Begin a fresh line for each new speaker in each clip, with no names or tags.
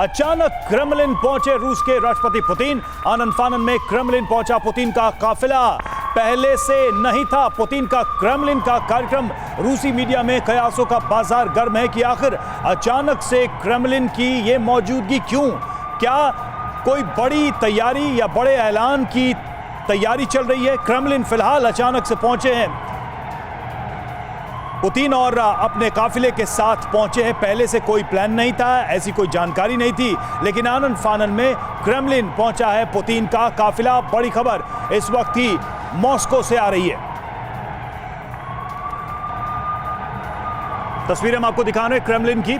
अचानक क्रेमलिन पहुंचे रूस के राष्ट्रपति पुतिन। आनन फानन में क्रेमलिन पहुंचा पुतिन का काफिला। पहले से नहीं था पुतिन का क्रेमलिन का कार्यक्रम। रूसी मीडिया में कयासों का बाजार गर्म है कि आखिर अचानक से क्रेमलिन की ये मौजूदगी क्यों? क्या कोई बड़ी तैयारी या बड़े ऐलान की तैयारी चल रही है? क्रेमलिन फिलहाल अचानक से पहुंचे हैं पुतिन और अपने काफिले के साथ पहुंचे हैं। पहले से कोई प्लान नहीं था, ऐसी कोई जानकारी नहीं थी, लेकिन आनन फानन में क्रेमलिन पहुंचा है पुतिन का काफिला। बड़ी खबर इस वक्त ही मॉस्को से आ रही है। तस्वीरें हम आपको दिखा रहे हैं क्रेमलिन की,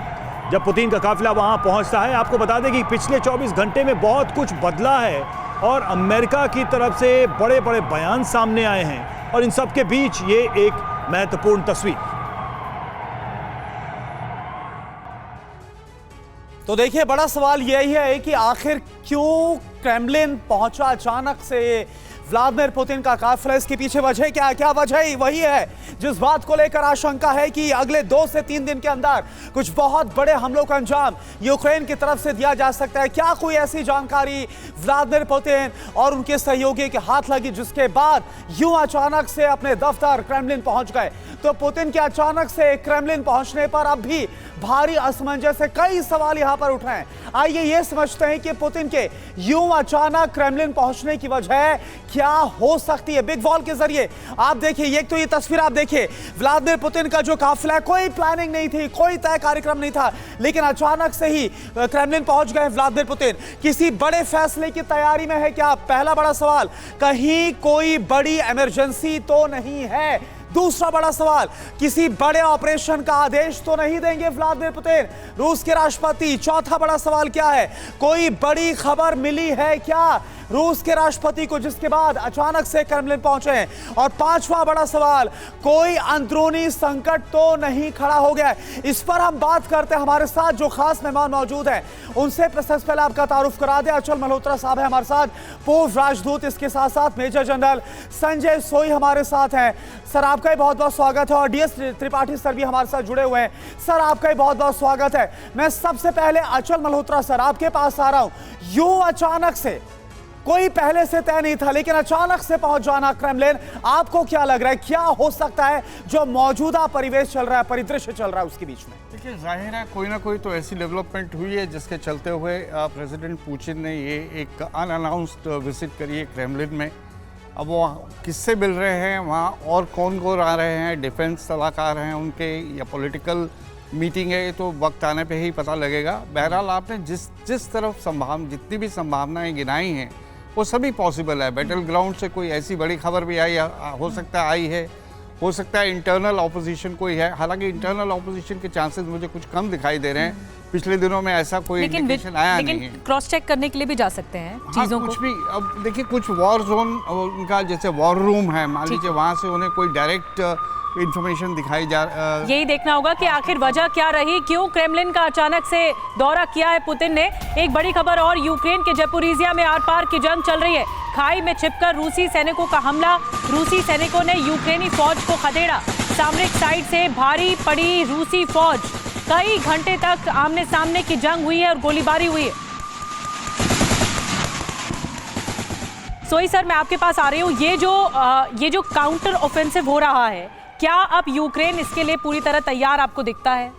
जब पुतिन का काफिला वहां पहुंचता है। आपको बता दें कि पिछले 24 घंटे में बहुत कुछ बदला है और अमेरिका की तरफ से बड़े बड़े बयान सामने आए हैं, और इन सब के बीच ये एक महत्वपूर्ण तस्वीर।
तो देखिए, बड़ा सवाल यही है कि आखिर क्यों क्रेमलिन पहुंचा अचानक से व्लादिमीर पुतिन का काफिला? इसके पीछे वजह क्या है? क्या वजह वही है जिस बात को लेकर आशंका है कि अगले 2 से 3 दिन के अंदर कुछ बहुत बड़े हमलों का अंजाम यूक्रेन की तरफ से दिया जा सकता है। क्या कोई ऐसी जानकारी व्लादिमीर पुतिन और उनके सहयोगी के हाथ लगी जिसके बाद यूं अचानक से अपने दफ्तर क्रेमलिन पहुंच गए? तो पुतिन के अचानक से क्रेमलिन पहुंचने पर अब भी भारी असमंजस है। कई सवाल यहां पर उठ रहे हैं। आइए ये समझते हैं कि पुतिन के यूं अचानक क्रेमलिन पहुंचने की वजह क्या हो सकती है। बिग वॉल के जरिए आप देखिए, एक तो ये तस्वीर आप देखिए, व्लादिमीर पुतिन का जो काफिला है, कोई प्लानिंग नहीं थी, कोई तय कार्यक्रम नहीं था, लेकिन अचानक से ही क्रेमलिन पहुंच गए व्लादिमीर पुतिन। किसी बड़े फैसले की तैयारी में है क्या? पहला बड़ा सवाल, कहीं कोई बड़ी इमरजेंसी तो नहीं है? दूसरा बड़ा सवाल, किसी बड़े ऑपरेशन का आदेश तो नहीं देंगे व्लादिमीर पुतिन, रूस के राष्ट्रपति? चौथा बड़ा सवाल क्या है, कोई बड़ी खबर मिली है क्या रूस के राष्ट्रपति को जिसके बाद अचानक से क्रेमलिन पहुंचे हैं? और पांचवा बड़ा सवाल, कोई अंदरूनी संकट तो नहीं खड़ा हो गया? इस पर हम बात करते हैं। हमारे साथ जो खास मेहमान मौजूद हैं उनसे सबसे पहले आपका तारुफ करा दें। अचल मल्होत्रा साहब है हमारे साथ, पूर्व राजदूत। इसके साथ साथ मेजर जनरल संजय सोई हमारे साथ हैं। सर, आपका बहुत बहुत स्वागत है। और डीएस त्रिपाठी सर भी हमारे साथ जुड़े हुए हैं। सर, आपका बहुत बहुत स्वागत है। मैं सबसे पहले अचल मल्होत्रा सर आपके पास आ रहा हूं। यूं अचानक से, कोई पहले से तय नहीं था, लेकिन अचानक से पहुंच जाना क्रेमलिन, आपको क्या लग रहा है, क्या हो सकता है जो मौजूदा परिवेश चल रहा है, परिदृश्य चल रहा है उसके बीच में?
देखिए, जाहिर है कोई ना कोई तो ऐसी डेवलपमेंट हुई है जिसके चलते हुए प्रेसिडेंट पुतिन ने ये एक अनअनाउंस्ड विजिट करी है क्रेमलिन में। अब वो किससे मिल रहे हैं वहाँ, और कौन कौन आ रहे हैं, डिफेंस सलाहकार हैं उनके या पॉलिटिकल मीटिंग है, तो वक्त आने पे ही पता लगेगा। बहरहाल आपने जिस तरफ जितनी भी संभावनाएं गिनाई हैं वो सभी पॉसिबल है। बैटल ग्राउंड से कोई ऐसी बड़ी खबर भी आई हो सकता है, आई है, हो सकता है इंटरनल ऑपोजिशन कोई है। हालांकि इंटरनल ऑपोजिशन के चांसेस मुझे कुछ कम दिखाई दे रहे हैं। पिछले दिनों में ऐसा कोई इंडिकेशन आया नहीं है।
क्रॉस चेक करने के लिए भी जा सकते हैं चीजों
कुछ
को।
भी। अब देखिए, कुछ वॉर जोन उनका जैसे वॉर रूम है, मान लीजिए वहाँ से उन्हें कोई डायरेक्ट इंफॉर्मेशन दिखाई
यही देखना होगा कि आखिर वजह क्या रही, क्यों क्रेमलिन का अचानक से दौरा किया है पुतिन ने। एक बड़ी खबर और, यूक्रेन के ज़पोरिज़िया में आर पार की जंग चल रही है। खाई में छिपकर रूसी सैनिकों का हमला, रूसी सैनिकों ने यूक्रेनी फौज को खदेड़ा। सामरिक साइड से भारी पड़ी रूसी फौज, कई घंटे तक आमने सामने की जंग हुई है और गोलीबारी हुई है। सोई सर, मैं आपके पास आ रही हूँ। ये जो काउंटर ऑफेंसिव हो रहा है, क्या अब यूक्रेन इसके लिए पूरी तरह तैयार आपको दिखता है?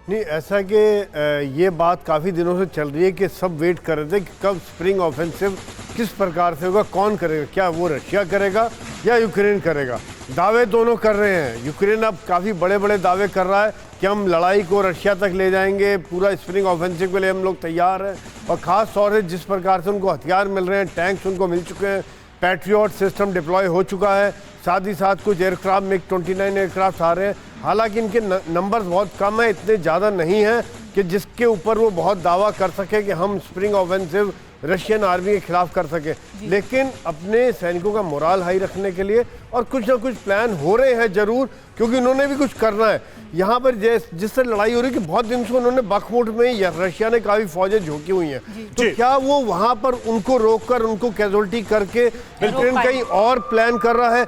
नहीं, ऐसा कि ये बात काफ़ी दिनों से चल रही है कि सब वेट कर रहे थे कि कब स्प्रिंग ऑफेंसिव किस प्रकार से होगा, कौन करेगा, क्या वो रशिया करेगा या यूक्रेन करेगा। दावे दोनों कर रहे हैं। यूक्रेन अब काफ़ी बड़े बड़े दावे कर रहा है कि हम लड़ाई को रशिया तक ले जाएंगे, पूरा स्प्रिंग ऑफेंसिव के लिए हम लोग तैयार हैं। और ख़ास तौर से जिस प्रकार से उनको हथियार मिल रहे हैं, टैंक्स उनको मिल चुके हैं, पैट्रियट सिस्टम डिप्लॉय हो चुका है, साथ ही साथ कुछ एयरक्राफ्ट MiG-29 एयरक्राफ्ट आ रहे हैं। हालांकि इनके नंबर्स बहुत कम है, इतने ज़्यादा नहीं हैं कि जिसके ऊपर वो बहुत दावा कर सके कि हम स्प्रिंग ऑफेंसिव रशियन आर्मी के खिलाफ कर सके। लेकिन अपने सैनिकों का मोराल हाई रखने के लिए और कुछ ना कुछ प्लान हो रहे हैं ज़रूर, क्योंकि उन्होंने भी कुछ करना है। यहाँ पर जिससे लड़ाई हो रही है कि बहुत दिन से उन्होंने बखमुठ में या रशिया ने काफ़ी फौजें झोंकी हुई हैं, तो क्या वो वहाँ पर उनको रोककर उनको कैजुअल्टी करके यूक्रेन कहीं और प्लान कर रहा है?